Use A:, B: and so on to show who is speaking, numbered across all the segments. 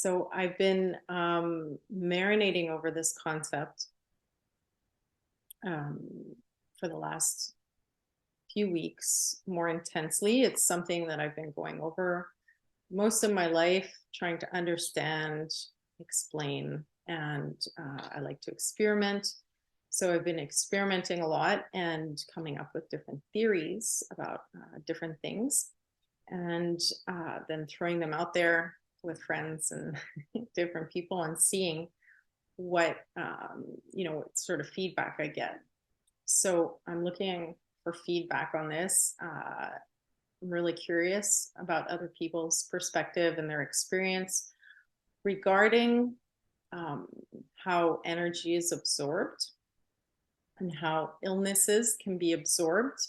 A: So I've been marinating over this concept um, for the last few weeks more intensely. It's something that I've been going over most of my life, trying to understand, explain, and I like to experiment. So I've been experimenting a lot and coming up with different theories about different things, and then throwing them out there with friends and different people and seeing what what sort of feedback I get. So I'm looking for feedback on this. I'm really curious about other people's perspective and their experience regarding um, how energy is absorbed and how illnesses can be absorbed,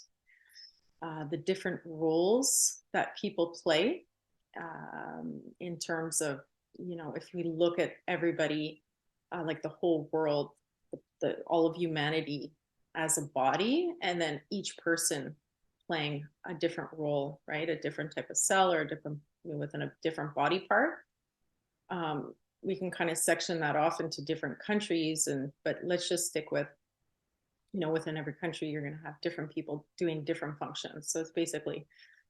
A: the different roles that people play in terms of, if we look at everybody, like the whole world, all of humanity as a body, and then each person playing a different role, right? A different type of cell or a different, within a different body part. We can kind of section that off into different countries, but let's just stick with, within every country, you're going to have different people doing different functions. So it's basically,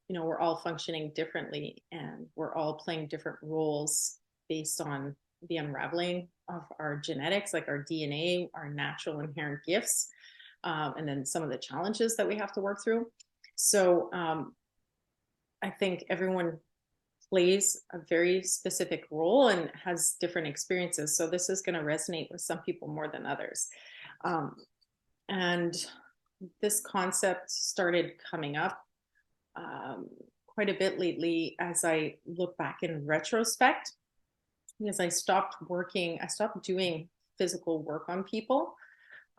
A: we're all functioning differently and we're all playing different roles based on the unraveling of our genetics, like our DNA, our natural inherent gifts, and then some of the challenges that we have to work through. So I think everyone plays a very specific role and has different experiences. So this is going to resonate with some people more than others. And this concept started coming up quite a bit lately as I look back in retrospect, because I stopped doing physical work on people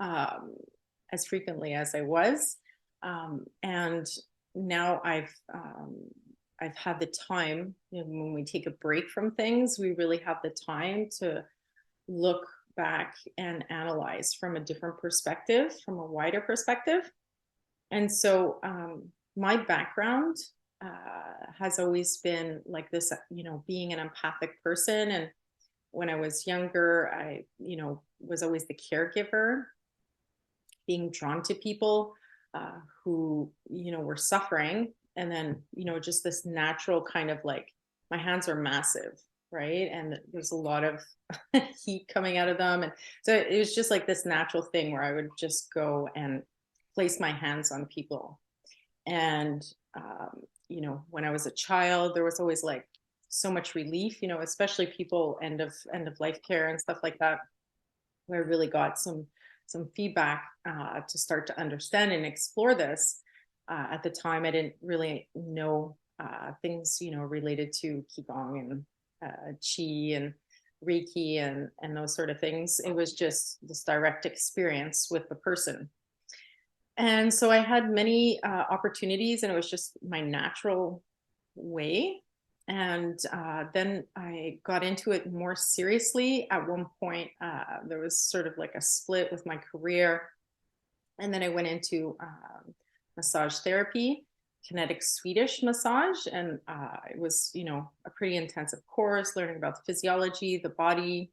A: as frequently as I was. And now I've had the time, when we take a break from things, we really have the time to look back and analyze from a different perspective, from a wider perspective. And so my background has always been like this, being an empathic person. And when I was younger, I, was always the caregiver, being drawn to people who, were suffering. And then, just this natural kind of like, my hands are massive, right? And there's a lot of heat coming out of them. And so it was just like this natural thing where I would just go and place my hands on people. And, when I was a child, there was always like so much relief, especially people end of life care and stuff like that, where I really got some feedback to start to understand and explore this. At the time, I didn't really know things, related to Qigong and Qi and Reiki and those sort of things. It was just this direct experience with the person. And so I had many opportunities, and it was just my natural way. And then I got into it more seriously. At one point, there was sort of like a split with my career. And then I went into massage therapy, kinetic Swedish massage. And it was, a pretty intensive course, learning about the physiology, the body,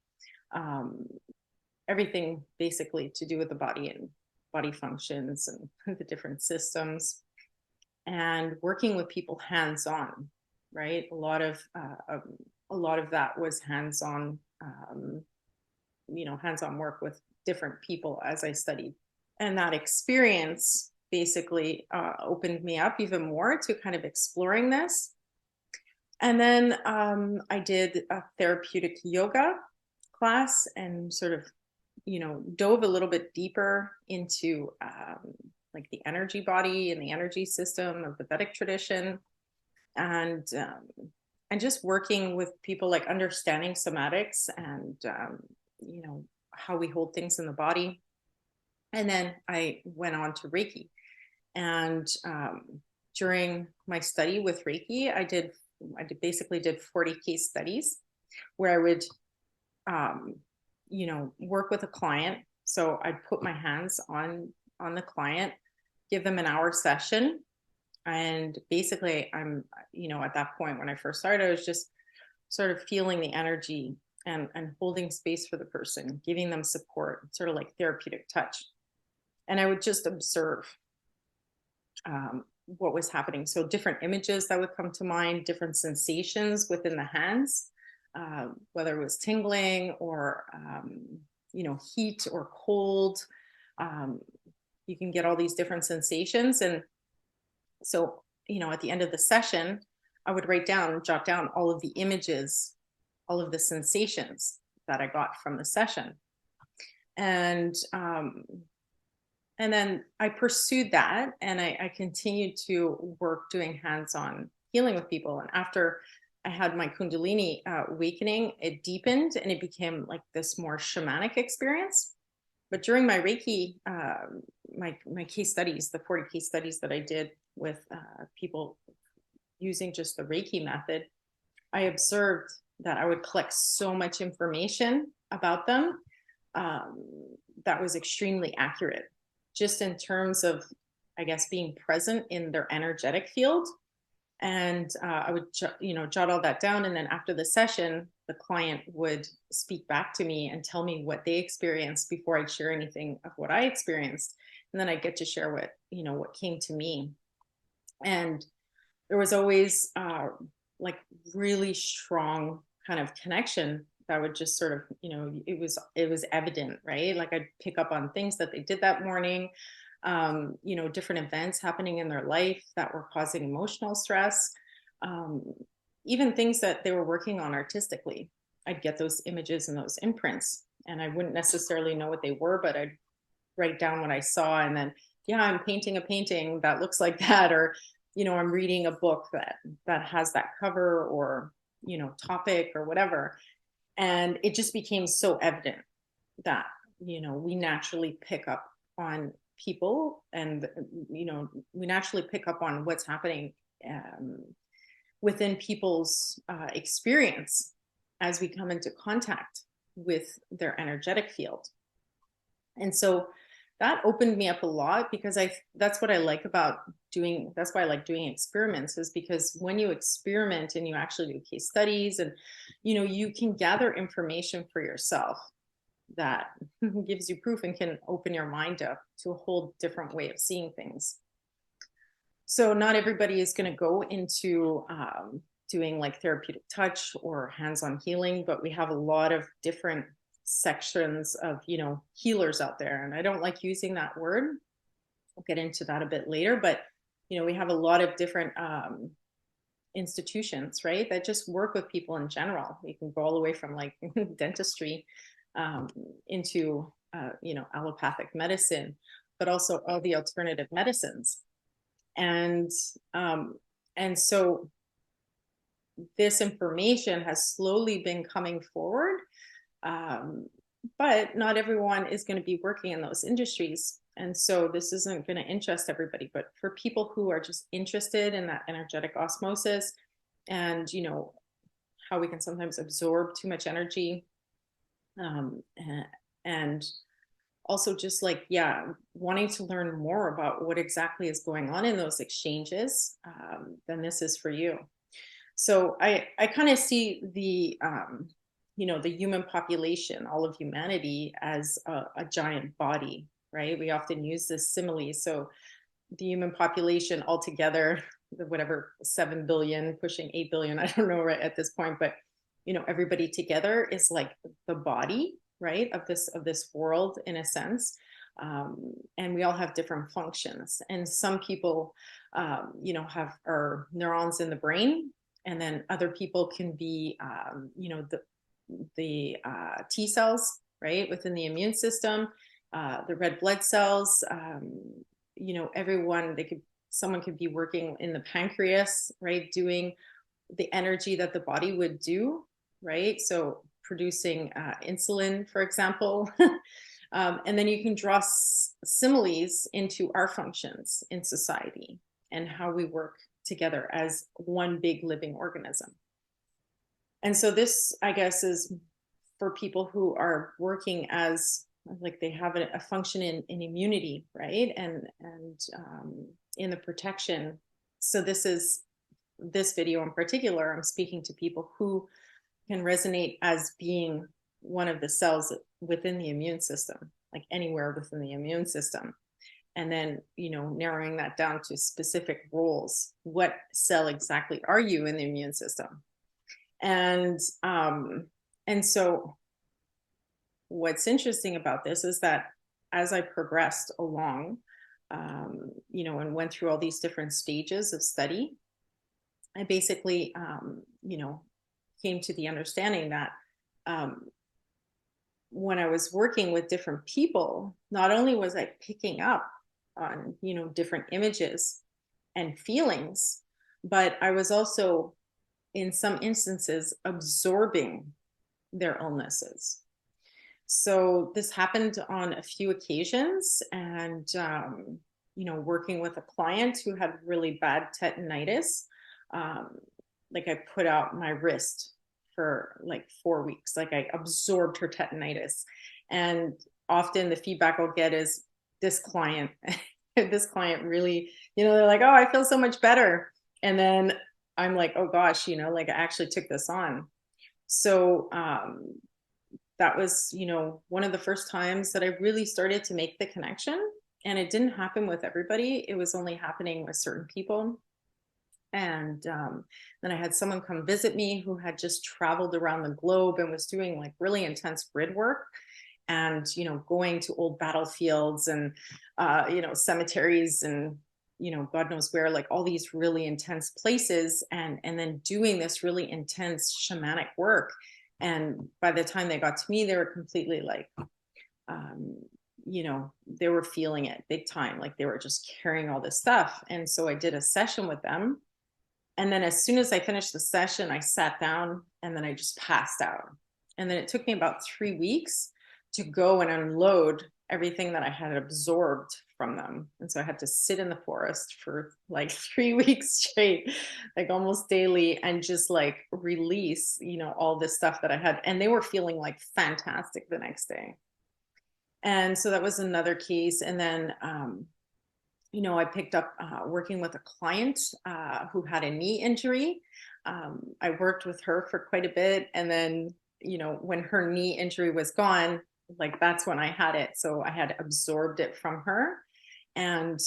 A: everything basically to do with the body and body functions and the different systems, and working with people hands-on, right? A lot of that was hands-on, hands-on work with different people as I studied. And that experience basically opened me up even more to kind of exploring this. And then I did a therapeutic yoga class and sort of, dove a little bit deeper into like the energy body and the energy system of the Vedic tradition, and just working with people, like understanding somatics and how we hold things in the body. And then I went on to Reiki, and during my study with Reiki, basically did 40 case studies where I would work with a client. So I'd put my hands on the client, give them an hour session. And basically I'm, at that point when I first started, I was just sort of feeling the energy and holding space for the person, giving them support, sort of like therapeutic touch. And I would just observe what was happening. So different images that would come to mind, different sensations within the hands, whether it was tingling or heat or cold. Um, you can get all these different sensations, and so at the end of the session, I would jot down all of the images, all of the sensations that I got from the session, and then I pursued that, and I continued to work doing hands-on healing with people. And after I had my Kundalini awakening, it deepened and it became like this more shamanic experience. But during my Reiki, my case studies, the 40 case studies that I did with people using just the Reiki method, I observed that I would collect so much information about them that was extremely accurate, just in terms of, I guess, being present in their energetic field. And I would, jot all that down. And then after the session, the client would speak back to me and tell me what they experienced before I'd share anything of what I experienced. And then I get to share what came to me. And there was always like really strong kind of connection that would just sort of, it was evident, right? Like I'd pick up on things that they did that morning, different events happening in their life that were causing emotional stress, um, even things that they were working on artistically. I'd get those images and those imprints, and I wouldn't necessarily know what they were, but I'd write down what I saw, and then, yeah, I'm painting a painting that looks like that, or, I'm reading a book that has that cover, or, topic or whatever. And it just became so evident that, we naturally pick up on people, and, we naturally pick up on what's happening within people's experience as we come into contact with their energetic field. And so that opened me up a lot, because that's what I like about doing. That's why I like doing experiments, is because when you experiment and you actually do case studies, and you can gather information for yourself that gives you proof and can open your mind up to a whole different way of seeing things. So not everybody is going to go into doing like therapeutic touch or hands-on healing, but we have a lot of different sections of healers out there. And I don't like using that word. We'll get into that a bit later, but we have a lot of different institutions, right, that just work with people in general. You can go all the way from like dentistry into allopathic medicine, but also all the alternative medicines. And so this information has slowly been coming forward, but not everyone is going to be working in those industries. And so this isn't going to interest everybody, but for people who are just interested in that energetic osmosis, and how we can sometimes absorb too much energy, and also just like, yeah, wanting to learn more about what exactly is going on in those exchanges, then this is for you. So I kind of see the the human population, all of humanity, as a giant body, right? We often use this simile. So the human population altogether, whatever, 7 billion, pushing 8 billion, I don't know right at this point, but everybody together is like the body, right, of this world, in a sense. And we all have different functions, and some people have our neurons in the brain, and then other people can be the T cells, right, within the immune system, the red blood cells, someone could be working in the pancreas, right, doing the energy that the body would do, right? So producing insulin, for example. And then you can draw similes into our functions in society and how we work together as one big living organism. And so this, I guess, is for people who are working as, like, they have a function in immunity, right? And in the protection. So this video in particular, I'm speaking to people who can resonate as being one of the cells within the immune system, like anywhere within the immune system. And then, narrowing that down to specific roles. What cell exactly are you in the immune system? And so what's interesting about this is that as I progressed along, and went through all these different stages of study, I basically, came to the understanding that when I was working with different people, not only was I picking up on, different images and feelings, but I was also, in some instances, absorbing their illnesses. So this happened on a few occasions, and working with a client who had really bad tendinitis, like I put out my wrist for like 4 weeks, like I absorbed her tendinitis, and often the feedback I'll get is this client, this client really, they're like, oh, I feel so much better, and then I'm like, oh gosh, like I actually took this on. So that was, one of the first times that I really started to make the connection. And it didn't happen with everybody. It was only happening with certain people. And then I had someone come visit me who had just traveled around the globe and was doing like really intense grid work, and, going to old battlefields and, cemeteries and, God knows where, like all these really intense places, and then doing this really intense shamanic work. And by the time they got to me, they were completely like, they were feeling it big time. Like they were just carrying all this stuff. And so I did a session with them. And then as soon as I finished the session, I sat down and then I just passed out. And then it took me about 3 weeks to go and unload everything that I had absorbed from them. And so I had to sit in the forest for like 3 weeks straight, like almost daily, and just like release, all this stuff that I had. And they were feeling like fantastic the next day. And so that was another case. And then, I picked up working with a client who had a knee injury. I worked with her for quite a bit. And then, when her knee injury was gone, like that's when I had it. So I had absorbed it from her. And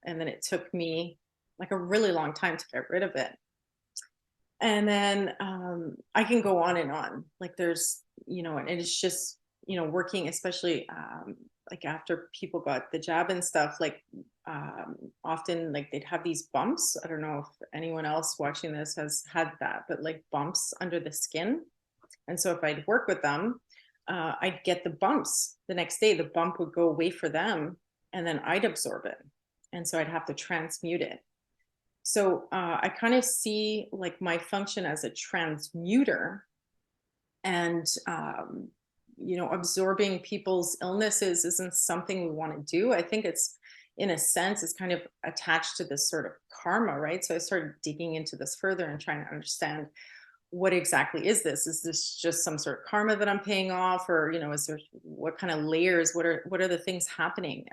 A: then it took me like a really long time to get rid of it. And then I can go on and on. Like there's, and it's just, working, especially like after people got the jab and stuff, like often like they'd have these bumps. I don't know if anyone else watching this has had that, but like bumps under the skin. And so if I'd work with them, I'd get the bumps the next day. The bump would go away for them, and then I'd absorb it. And so I'd have to transmute it. So I kind of see like my function as a transmuter, and absorbing people's illnesses isn't something we want to do. I think it's, in a sense, it's kind of attached to this sort of karma, right? So I started digging into this further and trying to understand, what exactly is this? Is this just some sort of karma that I'm paying off, or is there, what kind of layers? What are the things happening?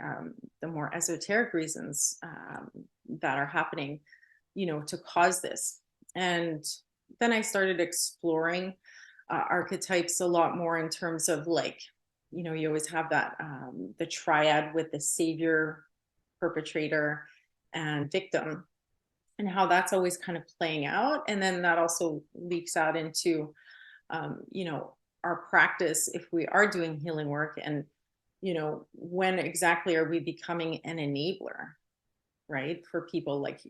A: The more esoteric reasons that are happening, to cause this. And then I started exploring archetypes a lot more, in terms of like, you always have that the triad with the savior, perpetrator, and victim, and how that's always kind of playing out. And then that also leaks out into our practice, if we are doing healing work, and when exactly are we becoming an enabler, right, for people. Like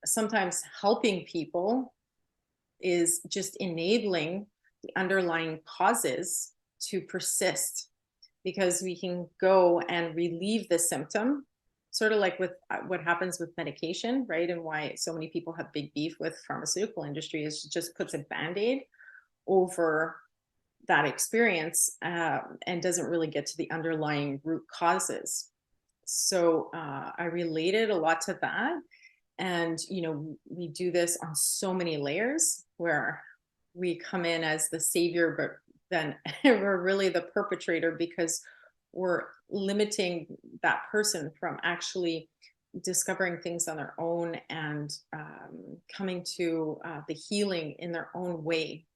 A: sometimes helping people is just enabling the underlying causes to persist, because we can go and relieve the symptom, sort of like with what happens with medication, right? And why so many people have big beef with pharmaceutical industry is it just puts a band-aid over that experience, and doesn't really get to the underlying root causes. So I related a lot to that. And, we do this on so many layers, where we come in as the savior, but then we're really the perpetrator, because we're limiting that person from actually discovering things on their own, and coming to the healing in their own way.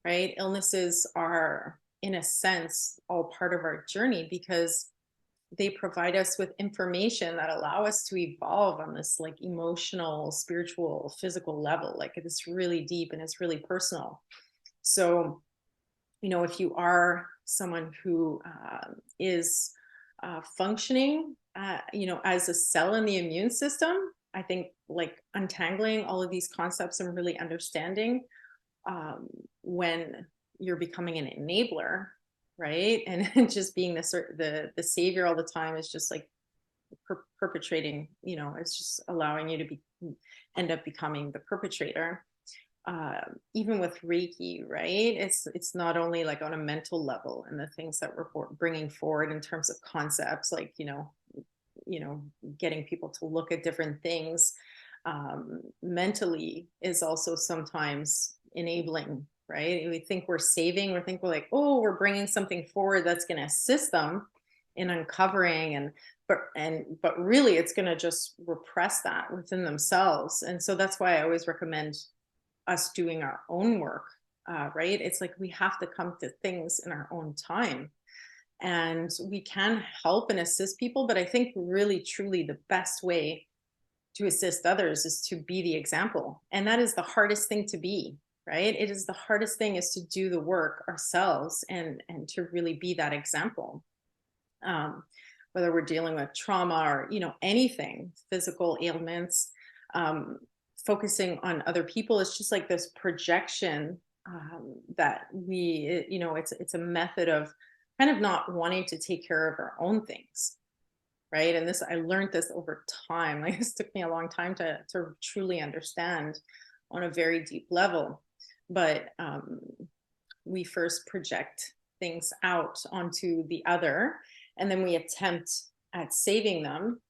A: right? Illnesses are, in a sense, all part of our journey because they provide us with information that allow us to evolve on this like emotional, spiritual, physical level. Like it's really deep and it's really personal. So, if you are someone who is functioning, as a cell in the immune system, I think like untangling all of these concepts and really understanding um, when you're becoming an enabler, right? And just being the savior all the time is just like perpetrating. It's just allowing you to end up becoming the perpetrator. Even with Reiki, right? It's not only like on a mental level and the things that we're bringing forward in terms of concepts, like getting people to look at different things mentally is also sometimes enabling, right? We think we're saving, we think we're like, oh, we're bringing something forward that's going to assist them in uncovering, but really it's going to just repress that within themselves. And so that's why I always recommend us doing our own work, right? It's like we have to come to things in our own time. And we can help and assist people, but I think really, truly the best way to assist others is to be the example. And that is the hardest thing to be, right? It is the hardest thing is to do the work ourselves and to really be that example. Whether we're dealing with trauma or, anything, physical ailments, focusing on other people is just like this projection that it's a method of kind of not wanting to take care of our own things, right? And this, I learned this over time. Like this took me a long time to truly understand on a very deep level. But we first project things out onto the other, and then we attempt at saving them,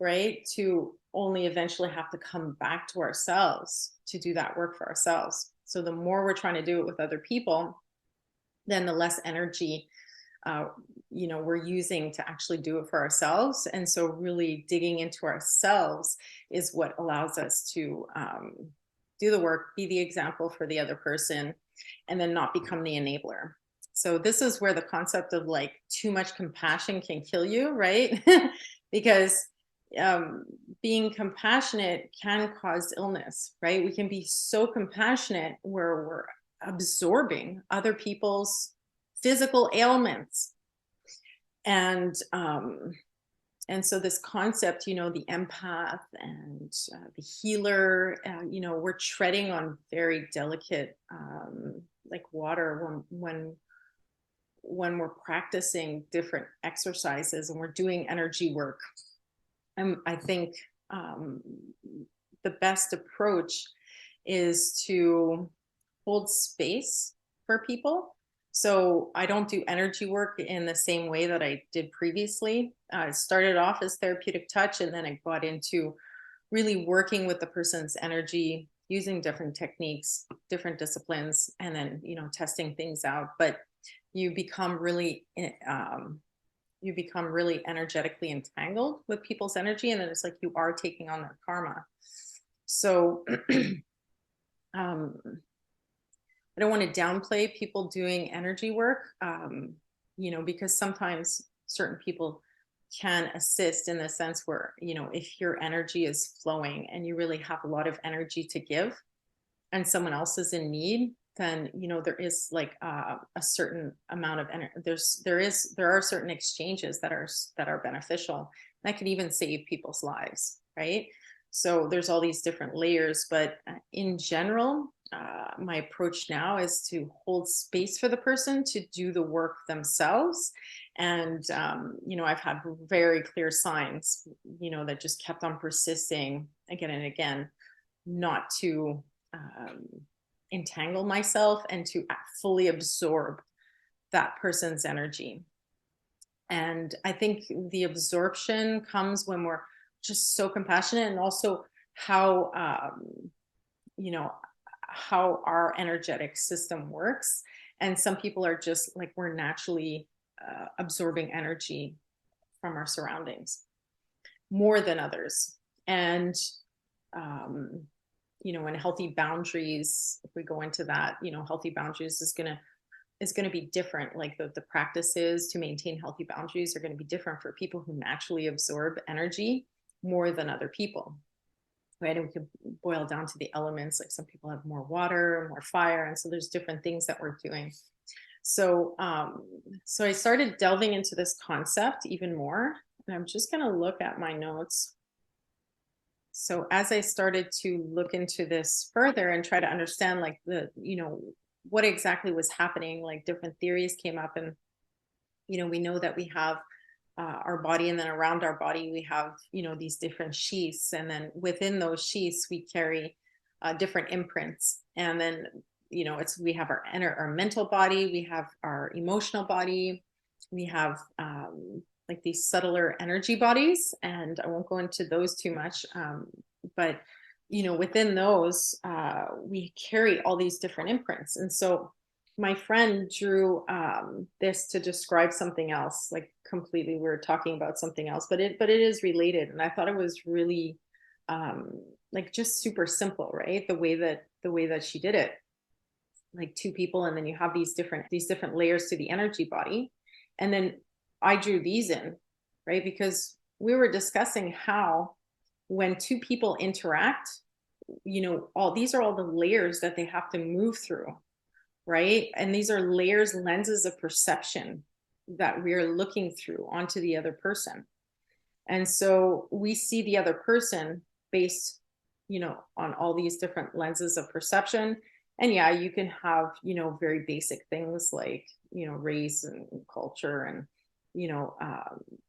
A: right? To only eventually have to come back to ourselves to do that work for ourselves. So the more we're trying to do it with other people, then the less energy we're using to actually do it for ourselves. And so really digging into ourselves is what allows us to do the work, be the example for the other person, and then not become the enabler. So this is where the concept of like too much compassion can kill you, right? Because being compassionate can cause illness, right? We can be so compassionate where we're absorbing other people's physical ailments. And so this concept, the empath and the healer, we're treading on very delicate, like water when we're practicing different exercises and we're doing energy work. And I think the best approach is to hold space for people. So I don't do energy work in the same way that I did previously. I started off as therapeutic touch, and then I got into really working with the person's energy, using different techniques, different disciplines, and then, testing things out. But you become really, energetically entangled with people's energy. And then it's like you are taking on their karma. So, I don't want to downplay people doing energy work, because sometimes certain people can assist in the sense where, if your energy is flowing and you really have a lot of energy to give and someone else is in need, then, there is like a certain amount of energy. There are certain exchanges that are beneficial that can even save people's lives, right? So there's all these different layers, but in general, my approach now is to hold space for the person to do the work themselves. And, I've had very clear signs, that just kept on persisting again and again, not to entangle myself and to fully absorb that person's energy. And I think the absorption comes when we're just so compassionate, and also how, how our energetic system works. And some people are just like, we're naturally absorbing energy from our surroundings more than others. And and healthy boundaries, if we go into that, healthy boundaries is going to be different. Like the practices to maintain healthy boundaries are going to be different for people who naturally absorb energy more than other people, right? And we could boil down to the elements. Like some people have more water, more fire, and so there's different things that we're doing. So so I started delving into this concept even more, and I'm just going to look at my notes. So as I started to look into this further and try to understand, like, what exactly was happening, like different theories came up. And we know that we have our body, and then around our body we have these different sheaths, and then within those sheaths we carry different imprints. And then we have our mental body, we have our emotional body, we have like these subtler energy bodies, and I won't go into those too much, but within those we carry all these different imprints. And so my friend drew this to describe something else, like completely, we were talking about something else, but it is related. And I thought it was really like just super simple, right? The way that she did it, like two people, and then you have these different layers to the energy body. And then I drew these in, right? Because we were discussing how when two people interact, all these are all the layers that they have to move through, right? And these are layers, lenses of perception that we're looking through onto the other person. And so we see the other person based, on all these different lenses of perception. And yeah, you can have, very basic things like, race and culture and,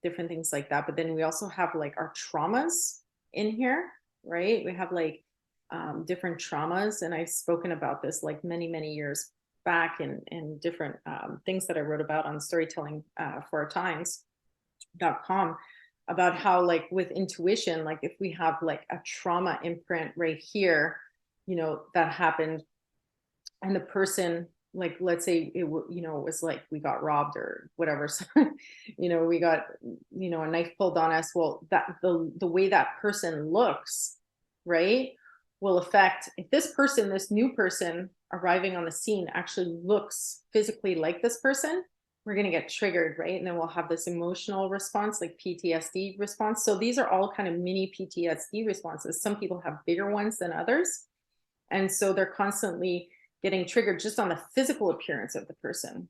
A: different things like that. But then we also have like our traumas in here, right? We have like different traumas. And I've spoken about this like many, many years back in different things that I wrote about on storytelling for our times.com, about how, like, with intuition, like if we have like a trauma imprint right here, that happened, and the person, like, let's say it was like we got robbed or whatever. So, we got, a knife pulled on us. Well, that the way that person looks, right, will affect if this new person arriving on the scene actually looks physically like this person, we're going to get triggered, right? And then we'll have this emotional response, like PTSD response. So these are all kind of mini PTSD responses. Some people have bigger ones than others. And so they're constantly getting triggered just on the physical appearance of the person,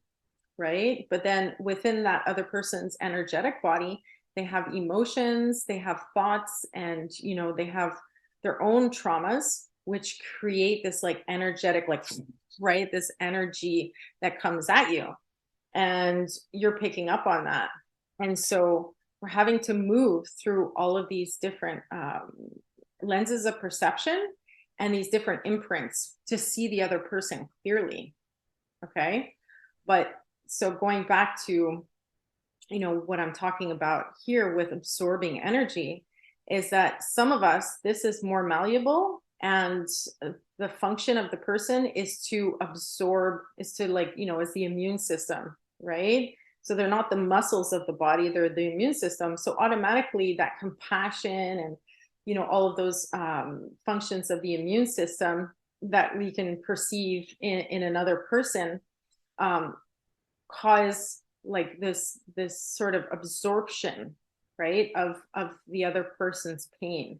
A: right? But then within that other person's energetic body, they have emotions, they have thoughts, and they have their own traumas, which create this like energetic, like, right, this energy that comes at you, and you're picking up on that. And so we're having to move through all of these different lenses of perception and these different imprints to see the other person clearly. Okay. But so going back to, what I'm talking about here with absorbing energy is that some of us, this is more malleable, and the function of the person is to absorb, is to, like, is the immune system, right? So they're not the muscles of the body, they're the immune system. So automatically that compassion and, all of those functions of the immune system that we can perceive in another person cause like this sort of absorption, right, of the other person's pain.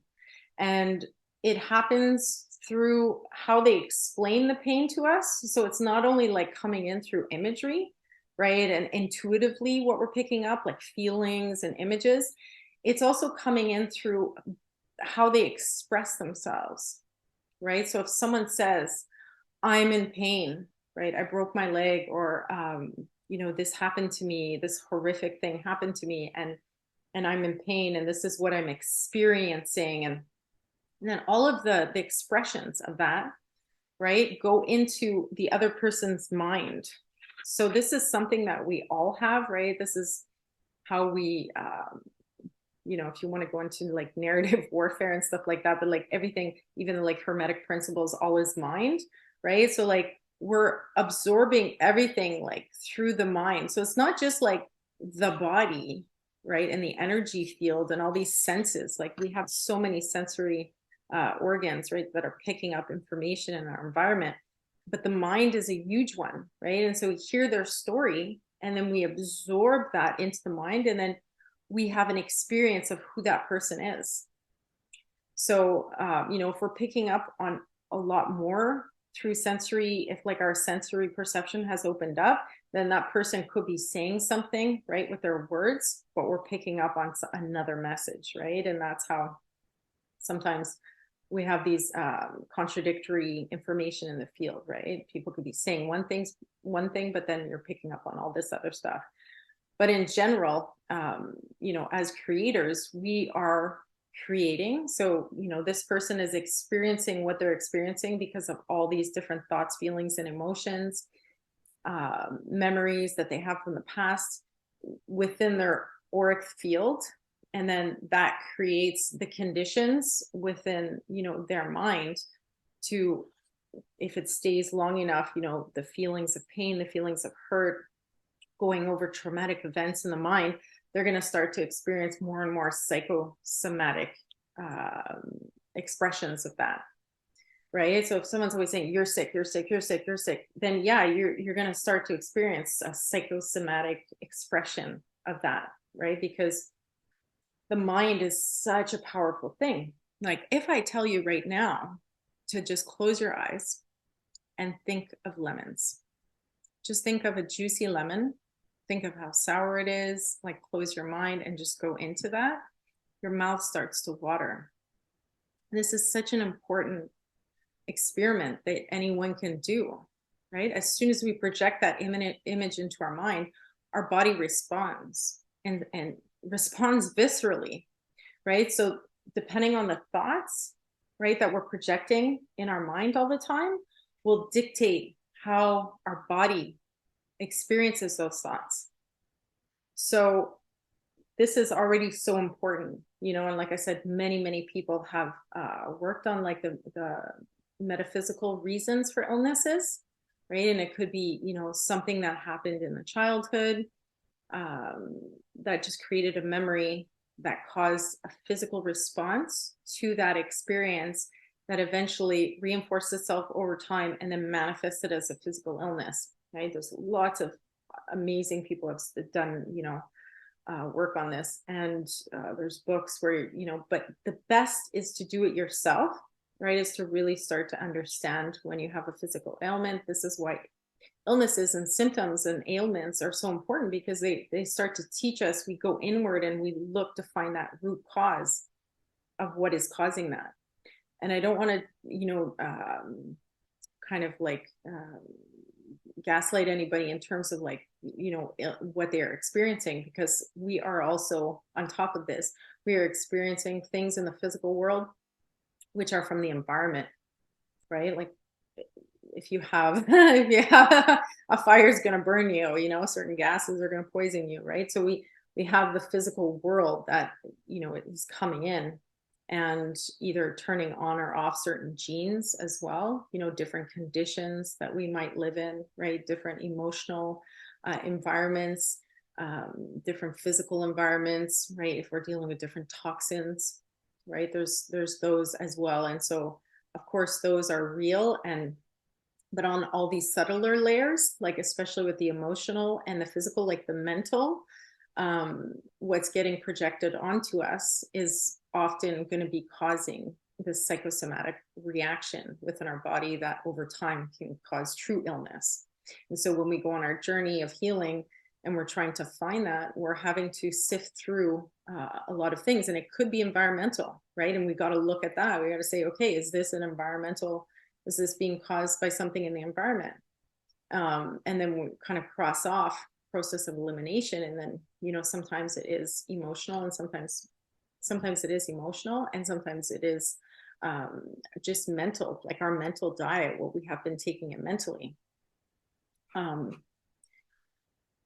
A: And it happens through how they explain the pain to us. So it's not only like coming in through imagery, right, and intuitively what we're picking up, like feelings and images. It's also coming in through how they express themselves, right? So if someone says, I'm in pain, right, I broke my leg, or this happened to me, this horrific thing happened to me, and I'm in pain, and this is what I'm experiencing. And then all of the expressions of that, right, go into the other person's mind. So this is something that we all have, right? This is how we if you want to go into like narrative warfare and stuff like that, but like everything, even like hermetic principles, all is mind, right? So like we're absorbing everything like through the mind. So it's not just like the body, right, and the energy field and all these senses. Like we have so many sensory organs, right, that are picking up information in our environment. But the mind is a huge one, right? And so we hear their story and then we absorb that into the mind, and then we have an experience of who that person is. So, if we're picking up on a lot more through sensory, if like our sensory perception has opened up, then that person could be saying something, right, with their words, but we're picking up on another message, right? And that's how sometimes we have these contradictory information in the field, right? People could be saying one thing, but then you're picking up on all this other stuff. But in general, as creators, we are creating. So, this person is experiencing what they're experiencing because of all these different thoughts, feelings, and emotions, memories that they have from the past within their auric field. And then that creates the conditions within, their mind to, if it stays long enough, the feelings of pain, the feelings of hurt, going over traumatic events in the mind, they're going to start to experience more and more psychosomatic expressions of that, right? So if someone's always saying you're sick, you're sick, you're sick, you're sick, then yeah, you're going to start to experience a psychosomatic expression of that, right? Because the mind is such a powerful thing. Like if I tell you right now to just close your eyes and think of lemons, just think of a juicy lemon. Think of how sour it is, like close your mind and just go into that. Your mouth starts to water. This is such an important experiment that anyone can do, right? As soon as we project that image into our mind, our body responds and responds viscerally, right? So depending on the thoughts, right, that we're projecting in our mind all the time will dictate how our body experiences those thoughts. So this is already so important, and like I said, many people have worked on like the metaphysical reasons for illnesses, right? And it could be, something that happened in the childhood that just created a memory that caused a physical response to that experience that eventually reinforced itself over time and then manifested as a physical illness, right? There's lots of amazing people have done, work on this, and there's books where, but the best is to do it yourself, right? Is to really start to understand when you have a physical ailment. This is why illnesses and symptoms and ailments are so important, because they start to teach us. We go inward and we look to find that root cause of what is causing that. And I don't want to, kind of like gaslight anybody in terms of like, what they're experiencing, because we are also on top of this. We are experiencing things in the physical world which are from the environment, right? Like if you have a fire is going to burn you, certain gases are going to poison you, right? So we have the physical world that is coming in and either turning on or off certain genes as well, different conditions that we might live in, right? Different emotional environments, different physical environments, right? If we're dealing with different toxins, right? There's those as well. And so of course those are real, but on all these subtler layers, like especially with the emotional and the physical, like the mental, what's getting projected onto us is often going to be causing this psychosomatic reaction within our body that over time can cause true illness. And so when we go on our journey of healing and we're trying to find that, we're having to sift through a lot of things, and it could be environmental, right? And we got to look at that. We got to say, okay, is this being caused by something in the environment? And then we kind of cross off process of elimination. And then, sometimes it is emotional, and sometimes it is emotional, and sometimes it is just mental, like our mental diet, what we have been taking it mentally.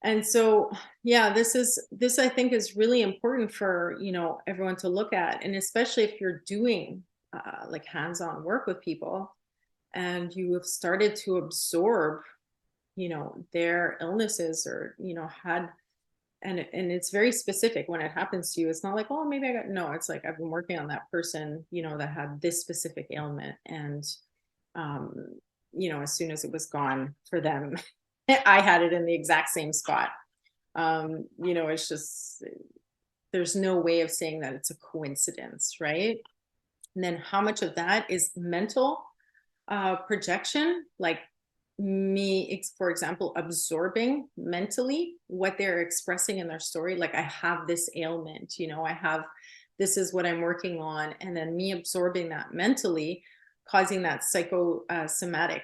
A: And so, yeah, this I think is really important for, everyone to look at. And especially if you're doing like hands-on work with people and you have started to absorb, their illnesses, or, had and it's very specific when it happens to you. It's not like, oh, maybe I got, no, it's like I've been working on that person, that had this specific ailment. And um, as soon as it was gone for them, I had it in the exact same spot. It's just, there's no way of saying that it's a coincidence, right? And then how much of that is mental projection, like me, for example, absorbing mentally what they're expressing in their story. Like, I have this ailment, I have, this is what I'm working on. And then me absorbing that mentally, causing that psychosomatic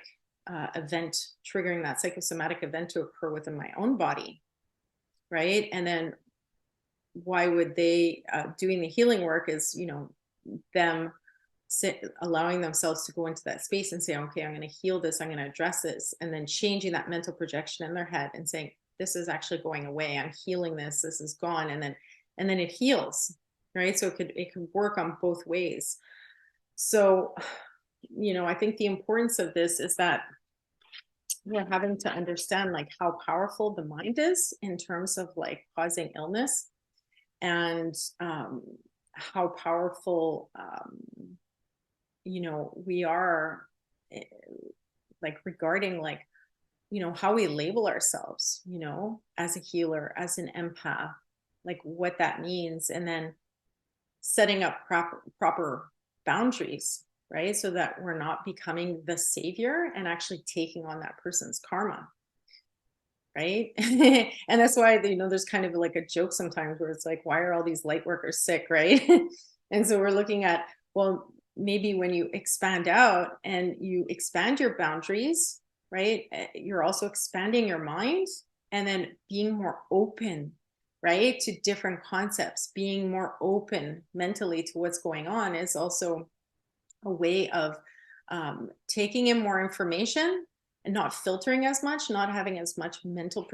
A: event, triggering that psychosomatic event to occur within my own body. Right. And then why would they, doing the healing work is, them allowing themselves to go into that space and say, okay, I'm going to heal this, I'm going to address this, and then changing that mental projection in their head and saying, this is actually going away, I'm healing this is gone. And then it heals, right? So it could work on both ways. So I think the importance of this is that we're having to understand like how powerful the mind is in terms of like causing illness, and how powerful we are, like regarding like how we label ourselves, as a healer, as an empath, like what that means. And then setting up proper boundaries, right? So that we're not becoming the savior and actually taking on that person's karma. Right. And that's why, there's kind of like a joke sometimes where it's like, why are all these light workers sick? Right. And so we're looking at, well, maybe when you expand out and you expand your boundaries, right, you're also expanding your mind, and then being more open, right, to different concepts. Being more open mentally to what's going on is also a way of taking in more information and not filtering as much, not having as much mental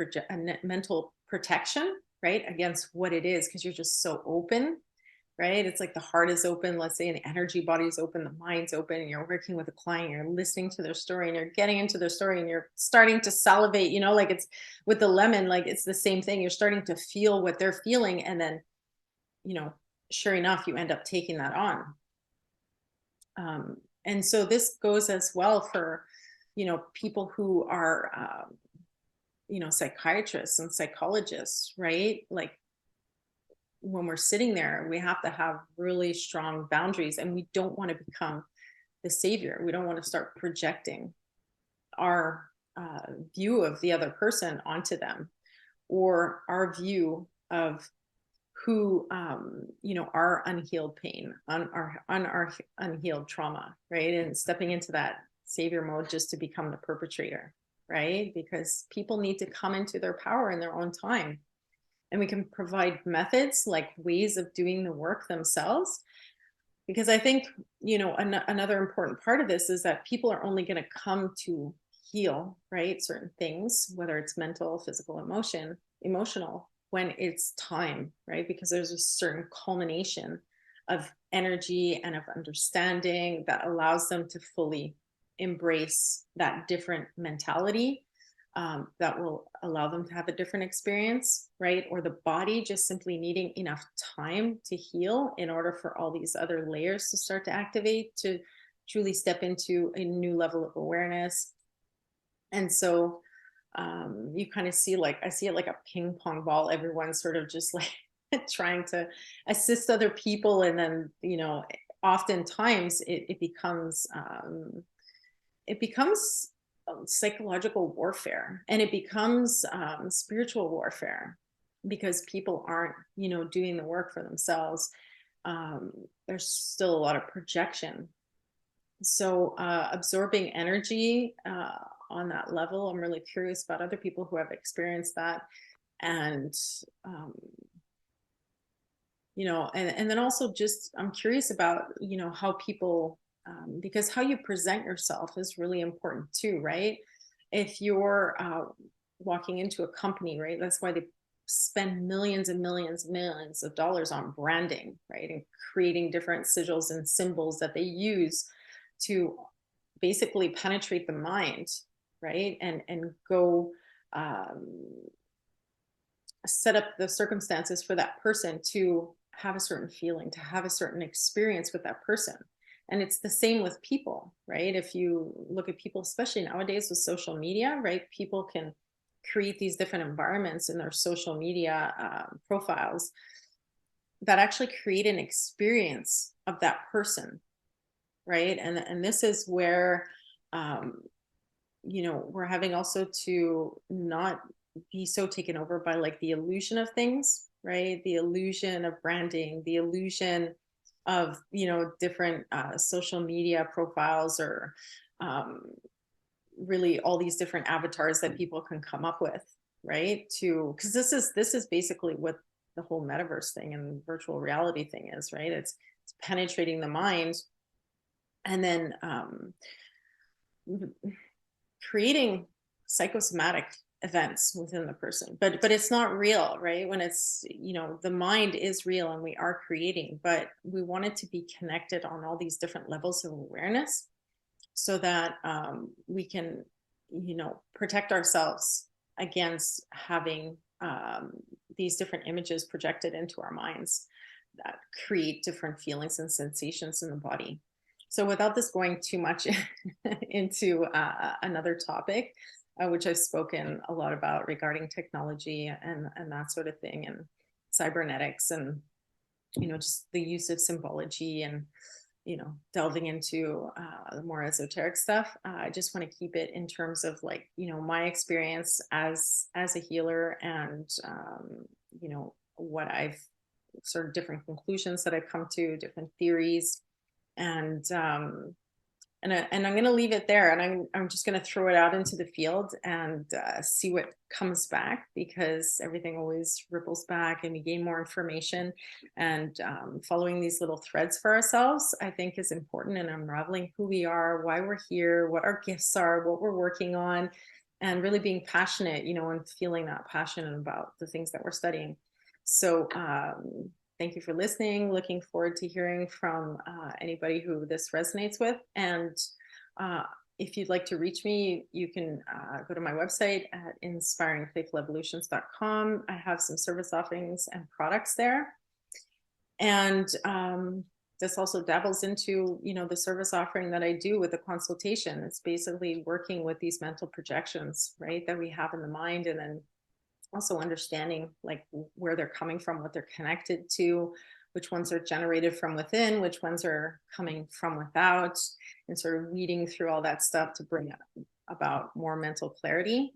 A: protection, right, against what it is, because you're just so open, right? It's like the heart is open, let's say, and the energy body is open, the mind's open, and you're working with a client, you're listening to their story, and you're getting into their story, and you're starting to salivate, like it's with the lemon, like it's the same thing. You're starting to feel what they're feeling, and then, sure enough, you end up taking that on. And so this goes as well for, people who are, psychiatrists and psychologists, right? Like, when we're sitting there, we have to have really strong boundaries, and we don't want to become the savior. We don't want to start projecting our view of the other person onto them, or our view of who, our unhealed pain, on our unhealed trauma, right? And stepping into that savior mode just to become the perpetrator, right? Because people need to come into their power in their own time. And we can provide methods, like ways of doing the work themselves. Because I think, another important part of this is that people are only going to come to heal, right, certain things, whether it's mental, physical, emotional, when it's time, right? Because there's a certain culmination of energy and of understanding that allows them to fully embrace that different mentality, that will allow them to have a different experience, right? Or the body just simply needing enough time to heal in order for all these other layers to start to activate, to truly step into a new level of awareness. And so you kind of see, like, I see it like a ping pong ball. Everyone's sort of just like trying to assist other people. And then, oftentimes it becomes psychological warfare, and it becomes spiritual warfare, because people aren't, doing the work for themselves. There's still a lot of projection. So absorbing energy on that level, I'm really curious about other people who have experienced that. And and then also just, I'm curious about, how people, because how you present yourself is really important too, right? If you're walking into a company, right, that's why they spend millions and millions and millions of dollars on branding, right, and creating different sigils and symbols that they use to basically penetrate the mind, right, and go set up the circumstances for that person to have a certain feeling, to have a certain experience with that person. And it's the same with people, right? If you look at people, especially nowadays with social media, right? People can create these different environments in their social media profiles that actually create an experience of that person, right? And this is where um, we're having also to not be so taken over by like the illusion of things, right? The illusion of branding, the illusion of, different social media profiles, or um, really all these different avatars that people can come up with, right? Because this is basically what the whole metaverse thing and virtual reality thing is, right? It's penetrating the mind, and then creating psychosomatic events within the person, but it's not real, right? When it's, the mind is real and we are creating, but we want it to be connected on all these different levels of awareness, so that we can, protect ourselves against having these different images projected into our minds that create different feelings and sensations in the body. So without this going too much into another topic, which I've spoken a lot about regarding technology and that sort of thing, and cybernetics, and just the use of symbology, and delving into the more esoteric stuff. I just want to keep it in terms of like, my experience as a healer, and what I've sort of different conclusions that I've come to, different theories, and I'm going to leave it there, and I'm just going to throw it out into the field and see what comes back, because everything always ripples back and we gain more information. And following these little threads for ourselves, I think, is important, and unraveling who we are, why we're here, what our gifts are, what we're working on, and really being passionate, and feeling that passion about the things that we're studying. So thank you for listening. Looking forward to hearing from anybody who this resonates with. And if you'd like to reach me, you can go to my website at inspiringplayfulevolutions.com. I have some service offerings and products there. And this also dabbles into, the service offering that I do with the consultation. It's basically working with these mental projections, right, that we have in the mind, and then also understanding like where they're coming from, what they're connected to, which ones are generated from within, which ones are coming from without, and sort of weeding through all that stuff to bring about more mental clarity.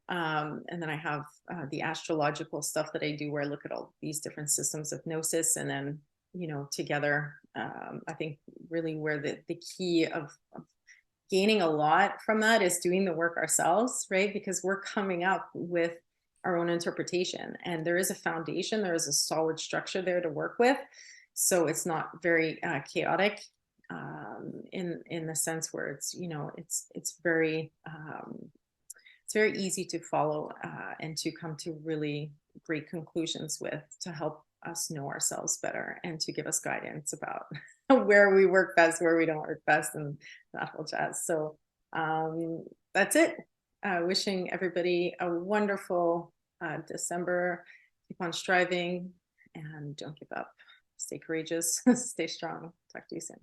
A: And then I have the astrological stuff that I do, where I look at all these different systems of gnosis, and then, together, I think really where the key of gaining a lot from that is doing the work ourselves, right? Because we're coming up with our own interpretation, and there is a foundation, there is a solid structure there to work with, so it's not very chaotic in the sense where it's, it's very easy to follow and to come to really great conclusions with, to help us know ourselves better, and to give us guidance about where we work best, where we don't work best, and that whole jazz. So that's it. Wishing everybody a wonderful December. Keep on striving and don't give up. Stay courageous, stay strong. Talk to you soon.